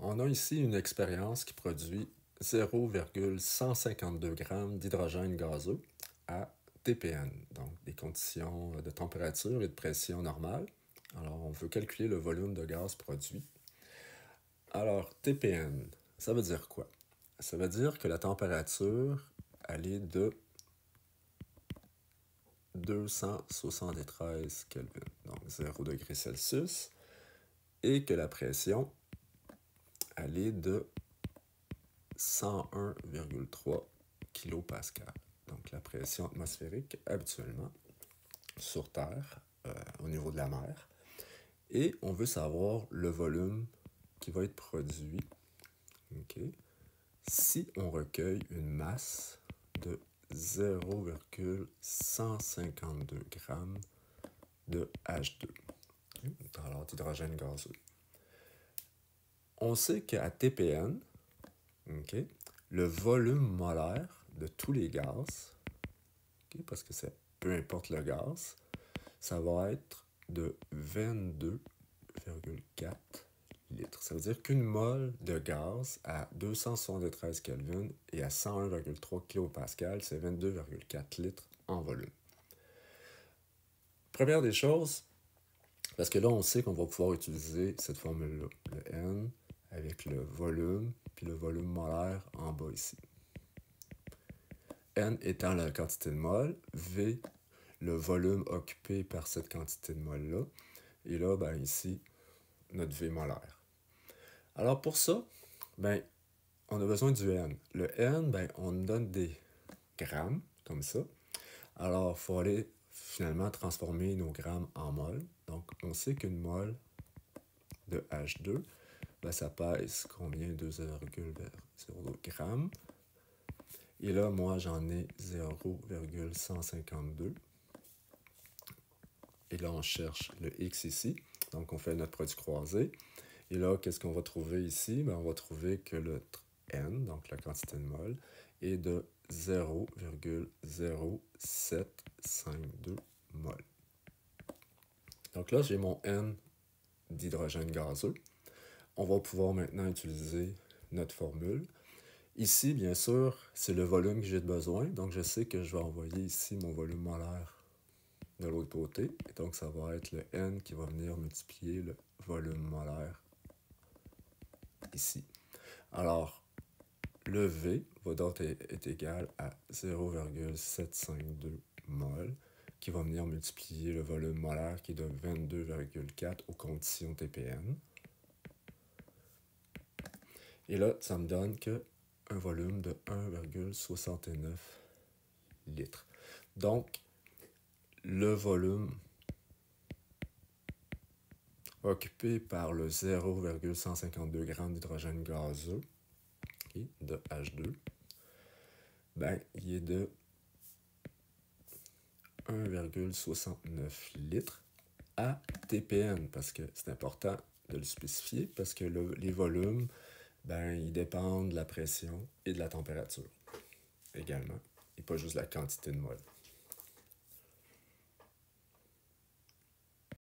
on a ici une expérience qui produit 0,152 g d'hydrogène gazeux à TPN, donc des conditions de température et de pression normales. Alors, on veut calculer le volume de gaz produit. Alors, TPN, ça veut dire quoi? Ça veut dire que la température, elle est de 273 Kelvin, donc 0 degrés Celsius, et que la pression, elle est de 101,3 kPa. Donc la pression atmosphérique habituellement sur Terre, au niveau de la mer. Et on veut savoir le volume qui va être produit si on recueille une masse de 0,152 g de H2, alors d'hydrogène gazeux. On sait qu'à TPN, le volume molaire de tous les gaz, parce que c'est peu importe le gaz, ça va être de 22,4 litres. Ça veut dire qu'une mole de gaz à 273 Kelvin et à 101,3 kPa, c'est 22,4 litres en volume. Première des choses, parce que là, on sait qu'on va pouvoir utiliser cette formule-là, le N avec le volume, puis le volume molaire en bas ici. N étant la quantité de moles, V, le volume occupé par cette quantité de moles-là, et là, ben, ici, notre V molaire. Alors pour ça, ben, on a besoin du N. Le N, ben, on nous donne des grammes, comme ça. Alors, il faut aller finalement transformer nos grammes en moles. Donc, on sait qu'une mole de H2, ben, ça pèse combien? 2,02 grammes. Et là, moi, j'en ai 0,152. Et là, on cherche le X ici. Donc, on fait notre produit croisé. Et là, qu'est-ce qu'on va trouver ici? Ben, on va trouver que le N, donc la quantité de mol, est de 0,0752 mol. Donc là, j'ai mon N d'hydrogène gazeux. On va pouvoir maintenant utiliser notre formule. Ici, bien sûr, c'est le volume que j'ai besoin. Donc, je sais que je vais envoyer ici mon volume molaire de l'autre côté. Et donc, ça va être le N qui va venir multiplier le volume molaire ici. Alors, le V va donc être égal à 0,752 mol, qui va venir multiplier le volume molaire qui est de 22,4 aux conditions TPN. Et là, ça me donne un volume de 1,69 litres. Donc, le volume occupé par le 0,152 g d'hydrogène gazeux, de H2, ben, il est de 1,69 litres à TPN, parce que c'est important de le spécifier, parce que les volumes, ben, ils dépendent de la pression et de la température également, et pas juste la quantité de moles.